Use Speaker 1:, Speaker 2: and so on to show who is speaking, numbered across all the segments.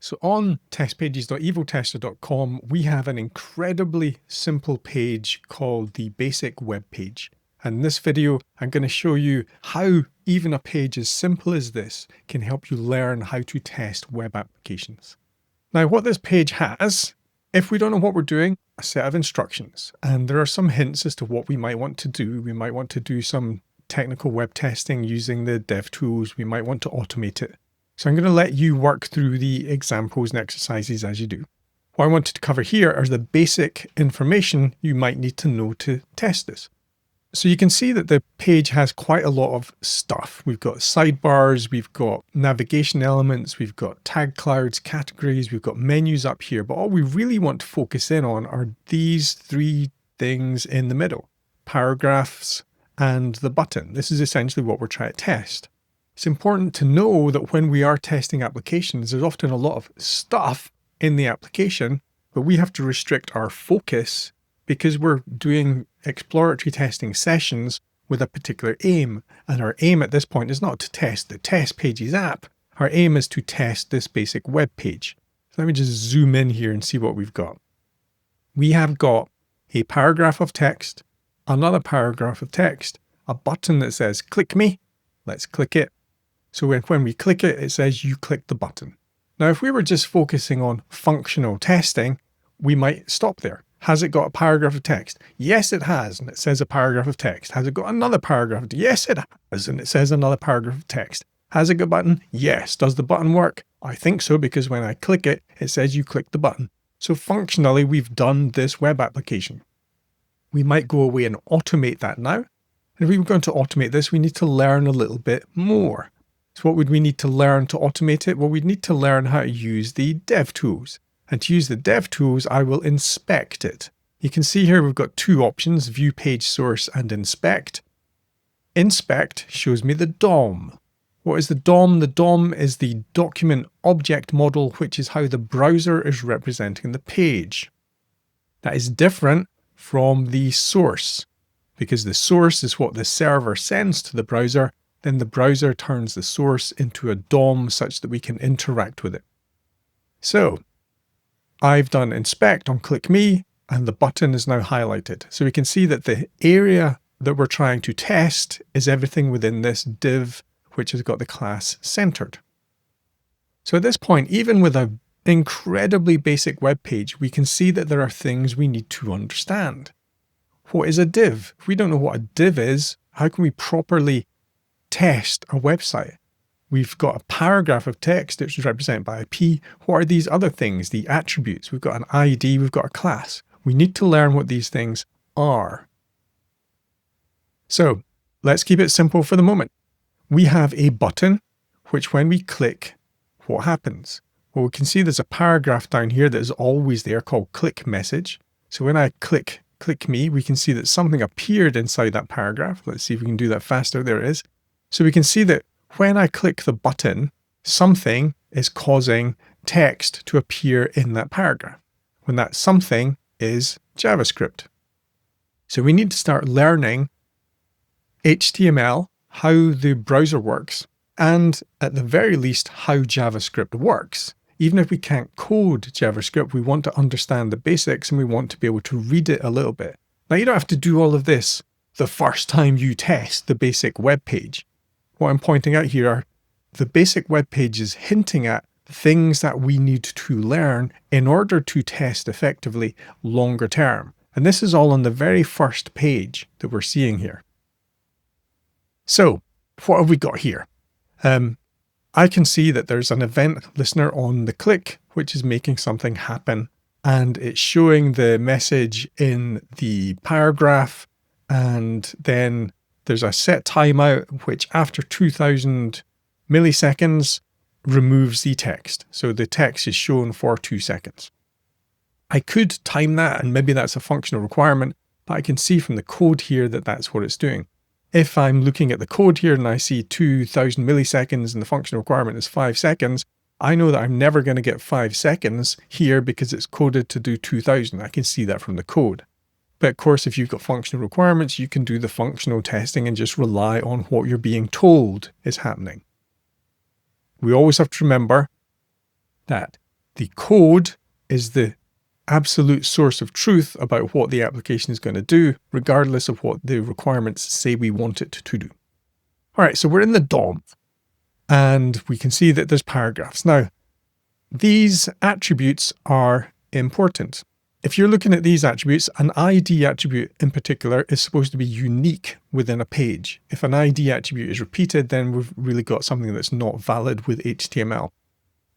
Speaker 1: So on testpages.eviltester.com, we have an incredibly simple page called the basic web page. And in this video, I'm going to show you how even a page as simple as this can help you learn how to test web applications. Now, what this page has, if we don't know what we're doing, a set of instructions. And there are some hints as to what we might want to do. We might want to do some technical web testing using the dev tools. We might want to automate it. So I'm going to let you work through the examples and exercises as you do. What I wanted to cover here are the basic information you might need to know to test this. So you can see that the page has quite a lot of stuff. We've got sidebars, we've got navigation elements, we've got tag clouds, categories, we've got menus up here. But all we really want to focus in on are these three things in the middle: paragraphs and the button. This is essentially what we're trying to test. It's important to know that when we are testing applications, there's often a lot of stuff in the application, but we have to restrict our focus because we're doing exploratory testing sessions with a particular aim. And our aim at this point is not to test the test pages app. Our aim is to test this basic web page. So let me just zoom in here and see what we've got. We have got a paragraph of text, another paragraph of text, a button that says click me. Let's click it. So when we click it, it says you click the button. Now, if we were just focusing on functional testing, we might stop there. Has it got a paragraph of text? Yes, it has. And it says a paragraph of text. Has it got another paragraph? Yes, it has. And it says another paragraph of text. Has it got a button? Yes. Does the button work? I think so, because when I click it, it says you click the button. So functionally, we've done this web application. We might go away and automate that now. And if we were going to automate this, we need to learn a little bit more. So what would we need to learn to automate it? Well, we'd need to learn how to use the dev tools. And to use the dev tools, I will inspect it. You can see here we've got two options: view page source and inspect. Inspect shows me the DOM. What is the DOM? The DOM is the document object model, which is how the browser is representing the page. That is different from the source, because the source is what the server sends to the browser. Then the browser turns the source into a DOM such that we can interact with it. So I've done inspect on click me, and the button is now highlighted. So we can see that the area that we're trying to test is everything within this div, which has got the class centered. So at this point, even with an incredibly basic web page, we can see that there are things we need to understand. What is a div? If we don't know what a div is, how can we properly test a website? We've got a paragraph of text which is represented by a P. What are these other things? The attributes. We've got an ID, we've got a class. We need to learn what these things are. So let's keep it simple for the moment. We have a button, which when we click, what happens? Well, we can see there's a paragraph down here that is always there called click message. So when I click me, we can see that something appeared inside that paragraph. Let's see if we can do that faster. There it is. So we can see that when I click the button, something is causing text to appear in that paragraph. When that something is JavaScript. So we need to start learning HTML, how the browser works, and at the very least, how JavaScript works. Even if we can't code JavaScript, we want to understand the basics and we want to be able to read it a little bit. Now, you don't have to do all of this the first time you test the basic web page. What I'm pointing out here are the basic web page is hinting at things that we need to learn in order to test effectively longer term. And this is all on the very first page that we're seeing here. So what have we got here? I can see that there's an event listener on the click, which is making something happen. And it's showing the message in the paragraph. And then there's a set timeout, which after 2000 milliseconds removes the text. So the text is shown for 2 seconds. I could time that, and maybe that's a functional requirement, but I can see from the code here that that's what it's doing. If I'm looking at the code here and I see 2000 milliseconds and the functional requirement is 5 seconds, I know that I'm never going to get 5 seconds here because it's coded to do 2000. I can see that from the code. But of course, if you've got functional requirements, you can do the functional testing and just rely on what you're being told is happening. We always have to remember that The code is the absolute source of truth about what the application is going to do, regardless of what the requirements say we want it to do. All right, so we're in the DOM, and we can see that there's paragraphs. Now, these attributes are important. If you're looking at these attributes, an ID attribute in particular is supposed to be unique within a page. If an ID attribute is repeated, then we've really got something that's not valid with HTML.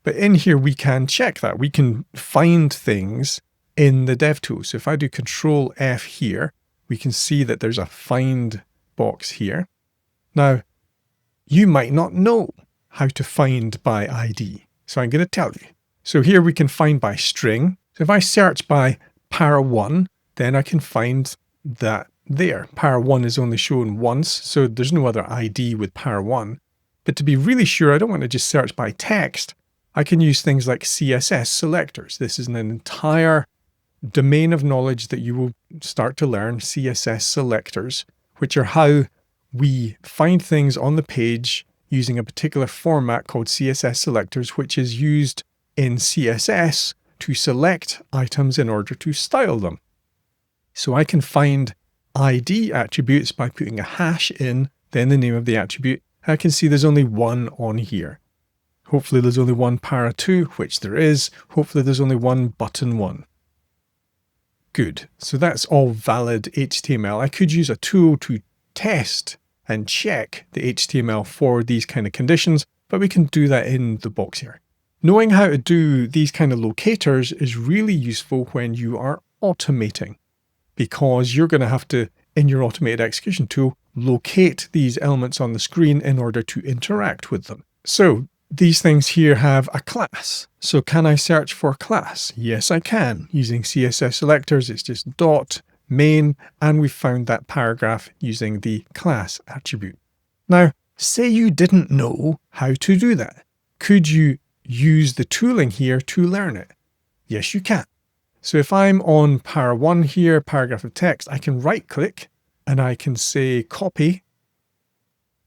Speaker 1: But in here, we can check that. We can find things in the DevTools. So if I do Control F here, we can see that there's a find box here. Now, you might not know how to find by ID. So I'm going to tell you. So here we can find by string. So if I search by para1, then I can find that there. Para1 is only shown once, so there's no other ID with para1. But to be really sure, I don't want to just search by text. I can use things like CSS selectors. This is an entire domain of knowledge that you will start to learn, CSS selectors, which are how we find things on the page using a particular format called CSS selectors, which is used in CSS to select items in order to style them. So I can find ID attributes by putting a hash in, then the name of the attribute. I can see there's only one on here. Hopefully there's only one para2, which there is. Hopefully there's only one button1. Good. So that's all valid HTML. I could use a tool to test and check the HTML for these kind of conditions, but we can do that in the box here. Knowing how to do these kind of locators is really useful when you are automating, because you're going to have to, in your automated execution tool, locate these elements on the screen in order to interact with them. So these things here have a class. So can I search for class? Yes, I can. Using CSS selectors, it's just dot main, and we found that paragraph using the class attribute. Now, say you didn't know how to do that. Could you use the tooling here to learn it? Yes, you can. So if I'm on para1 here, paragraph of text, I can right click and I can say copy.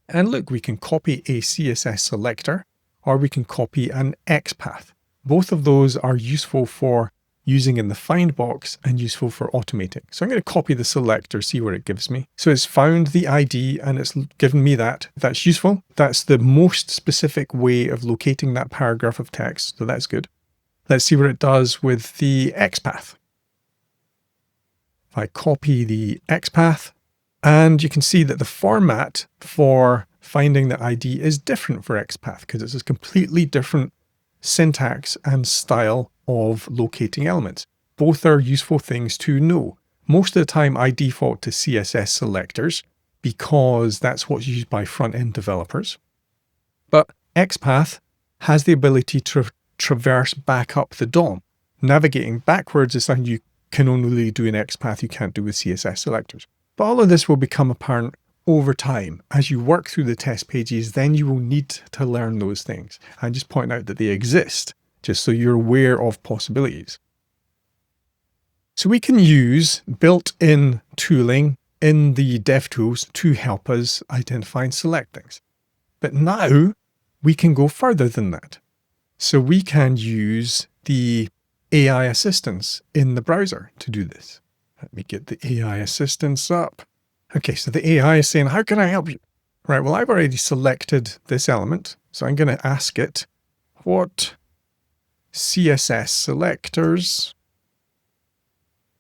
Speaker 1: And look, we can copy a CSS selector, or we can copy an XPath. Both of those are useful for using in the find box and useful for automating. So I'm going to copy the selector, see what it gives me. So it's found the ID and it's given me that. That's useful. That's the most specific way of locating that paragraph of text. So that's good. Let's see what it does with the XPath. If I copy the XPath, and you can see that the format for finding the ID is different for XPath because it's a completely different syntax and style of locating elements. Both are useful things to know. Most of the time I default to CSS selectors because that's what's used by front-end developers. But XPath has the ability to traverse back up the DOM. Navigating backwards is something you can only do in XPath, you can't do with CSS selectors. But all of this will become apparent over time. As you work through the test pages, then you will need to learn those things. And just point out that they exist, just so you're aware of possibilities. So we can use built-in tooling in the DevTools to help us identify and select things. But now we can go further than that. So we can use the AI assistance in the browser to do this. Let me get the AI assistance up. Okay, so the AI is saying, how can I help you? Right, well, I've already selected this element. So I'm going to ask it, what CSS selectors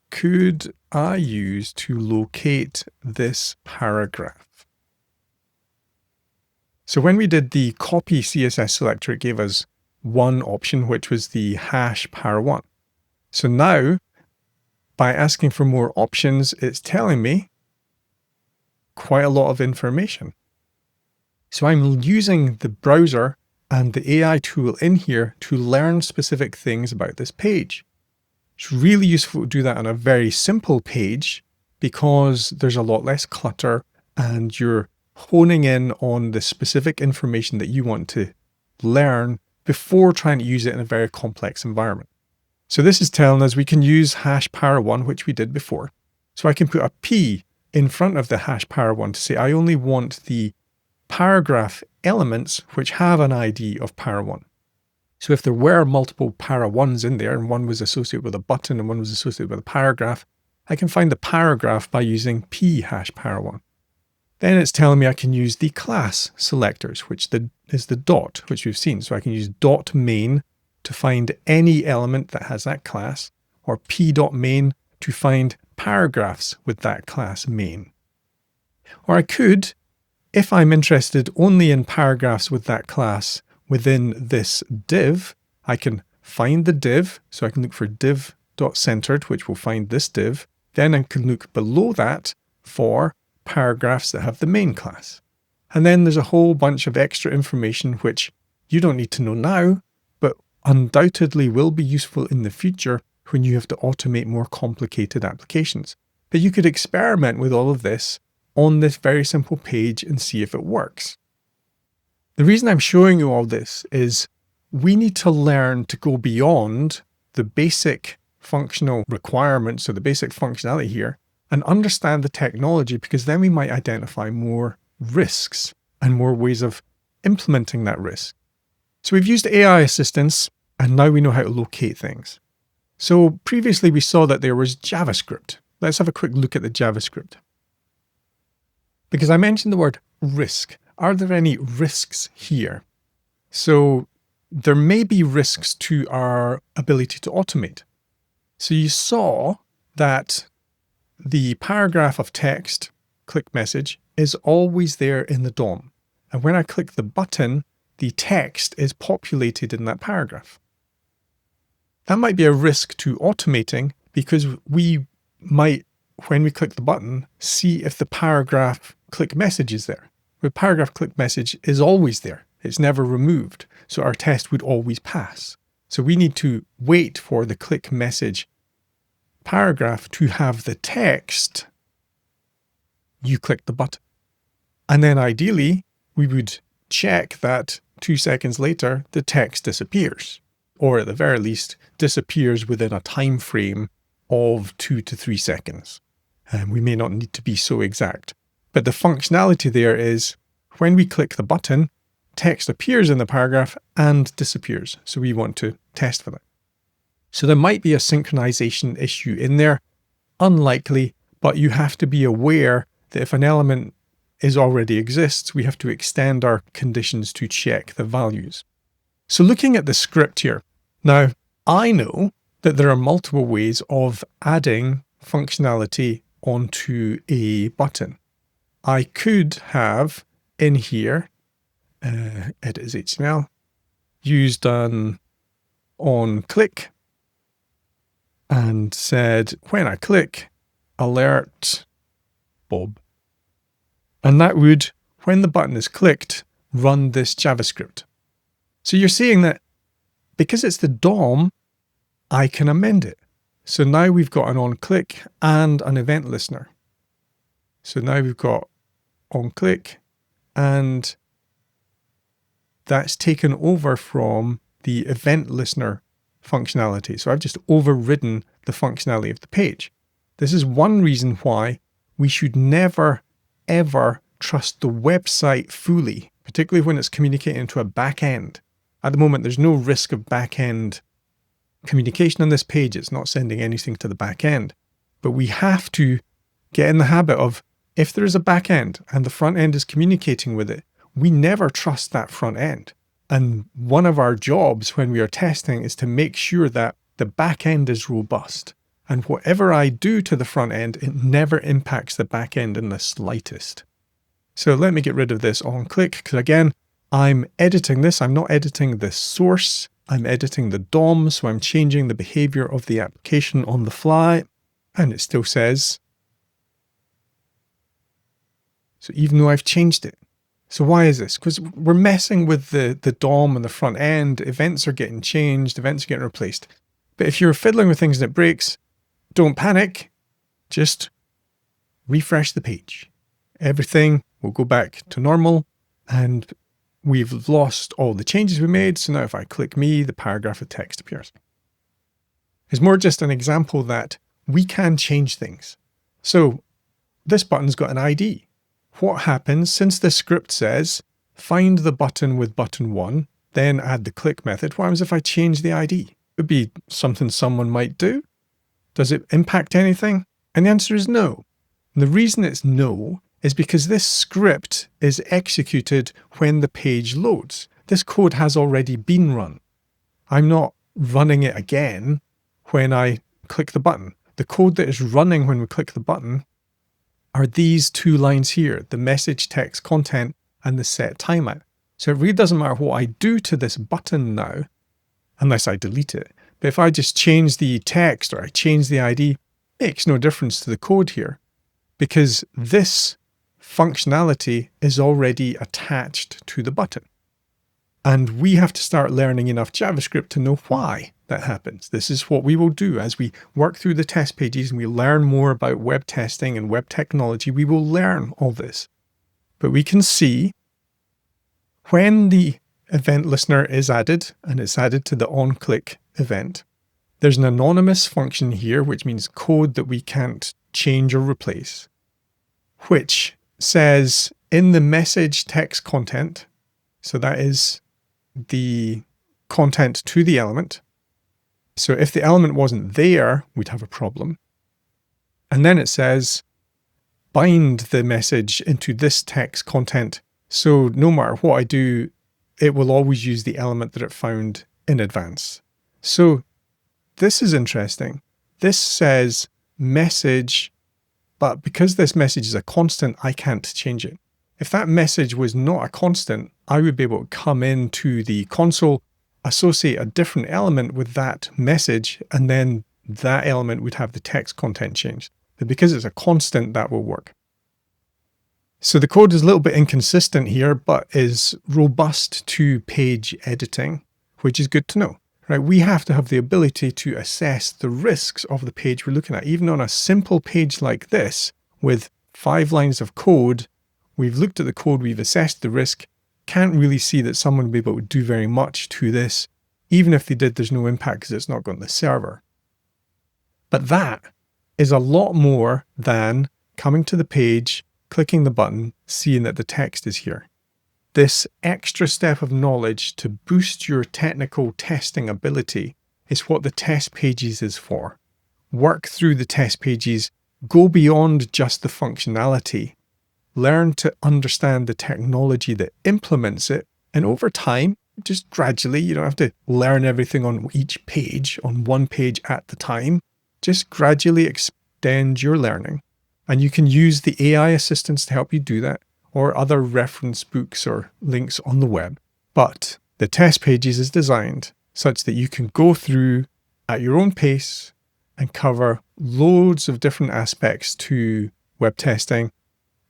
Speaker 1: could I use to locate this paragraph? So when we did the copy CSS selector, it gave us one option, which was the hash para1. So now, by asking for more options, it's telling me quite a lot of information. So I'm using the browser and the AI tool in here to learn specific things about this page. It's really useful to do that on a very simple page because there's a lot less clutter and you're honing in on the specific information that you want to learn before trying to use it in a very complex environment. So this is telling us we can use hash para1, which we did before. So I can put a P in front of the hash para1 to say I only want the paragraph elements which have an ID of para1. So if there were multiple para1s in there, and one was associated with a button and one was associated with a paragraph, I can find the paragraph by using p hash para1. Then it's telling me I can use the class selectors, which is the dot, which we've seen. So I can use dot main to find any element that has that class, or p.main to find paragraphs with that class main. Or I could, if I'm interested only in paragraphs with that class within this div, I can find the div. So I can look for div.centered, which will find this div. Then I can look below that for paragraphs that have the main class. And then there's a whole bunch of extra information which you don't need to know now, but undoubtedly will be useful in the future when you have to automate more complicated applications. But you could experiment with all of this on this very simple page and see if it works. The reason I'm showing you all this is we need to learn to go beyond the basic functional requirements or the basic functionality here and understand the technology, because then we might identify more risks and more ways of implementing that risk. So we've used AI assistance and now we know how to locate things. So previously we saw that there was JavaScript. Let's have a quick look at the JavaScript. Because I mentioned the word risk. Are there any risks here? So there may be risks to our ability to automate. So you saw that the paragraph of text, click message, is always there in the DOM. And when I click the button, the text is populated in that paragraph. That might be a risk to automating because we might, when we click the button, see if the paragraph click message is there. The paragraph click message is always there. It's never removed. So our test would always pass. So we need to wait for the click message paragraph to have the text. You click the button. And then ideally, we would check that 2 seconds later, the text disappears. Or at the very least, disappears within a time frame of 2 to 3 seconds. And we may not need to be so exact. But the functionality there is when we click the button, text appears in the paragraph and disappears. So we want to test for that. So there might be a synchronization issue in there. Unlikely, but you have to be aware that if an element already exists, we have to extend our conditions to check the values. So looking at the script here, now I know that there are multiple ways of adding functionality onto a button. I could have in here, edit as HTML, used an on click and said, when I click, alert Bob. And that would, when the button is clicked, run this JavaScript. So you're seeing that because it's the DOM, I can amend it. So now we've got an on click and an event listener. So now we've got on click and that's taken over from the event listener functionality. So I've just overridden the functionality of the page. This is one reason why we should never, ever trust the website fully, particularly when it's communicating to a backend. At the moment, there's no risk of backend communication on this page. It's not sending anything to the backend. But we have to get in the habit of, if there is a backend and the front end is communicating with it, we never trust that front end. And one of our jobs when we are testing is to make sure that the back end is robust. And whatever I do to the front end, it never impacts the back end in the slightest. So let me get rid of this on click, because again, I'm editing this. I'm not editing the source. I'm editing the DOM. So I'm changing the behavior of the application on the fly. And it still says. So even though I've changed it. So why is this? Because we're messing with the DOM and the front end. Events are getting changed. Events are getting replaced. But if you're fiddling with things and it breaks, don't panic. Just refresh the page. Everything will go back to normal. And we've lost all the changes we made. So now if I click me, the paragraph of text appears. It's more just an example that we can change things. So this button's got an ID. What happens since the script says, find the button with button 1, then add the click method. What happens if I change the ID? It would be something someone might do. Does it impact anything? And the answer is no. And the reason it's no is because this script is executed when the page loads. This code has already been run. I'm not running it again when I click the button. The code that is running when we click the button are these two lines here, the message text content and the set timeout. So it really doesn't matter what I do to this button now, unless I delete it. But if I just change the text or I change the ID, it makes no difference to the code here, because this functionality is already attached to the button. And we have to start learning enough JavaScript to know why that happens. This is what we will do as we work through the test pages and we learn more about web testing and web technology. We will learn all this. But we can see when the event listener is added, and it's added to the onClick event, there's an anonymous function here, which means code that we can't change or replace, which says in the message text content, so that is the content to the element. So if the element wasn't there, we'd have a problem. And then it says, bind the message into this text content. So no matter what I do, it will always use the element that it found in advance. So this is interesting. This says message, but because this message is a constant, I can't change it. If that message was not a constant, I would be able to come into the console, associate a different element with that message, and then that element would have the text content changed. But because it's a constant, that will work. So the code is a little bit inconsistent here, but is robust to page editing, which is good to know. Right? We have to have the ability to assess the risks of the page we're looking at. Even on a simple page like this, with 5 lines of code, we've looked at the code, we've assessed the risk, can't really see that someone would be able to do very much to this. Even if they did, there's no impact because it's not going to the server. But that is a lot more than coming to the page, clicking the button, seeing that the text is here. This extra step of knowledge to boost your technical testing ability is what the test pages is for. Work through the test pages, go beyond just the functionality, learn to understand the technology that implements it, and over time, just gradually, you don't have to learn everything on each page, on one page at the time, just gradually extend your learning. And you can use the AI assistants to help you do that, or other reference books or links on the web. But the test pages is designed such that you can go through at your own pace and cover loads of different aspects to web testing.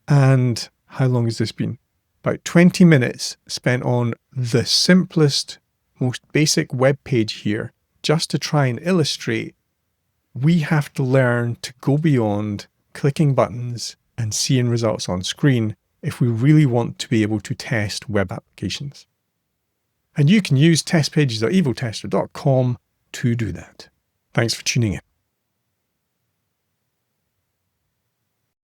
Speaker 1: And how long has this been? About 20 minutes spent on the simplest, most basic web page here, just to try and illustrate we have to learn to go beyond clicking buttons and seeing results on screen if we really want to be able to test web applications. And you can use testpages.eviltester.com to do that. Thanks for tuning in.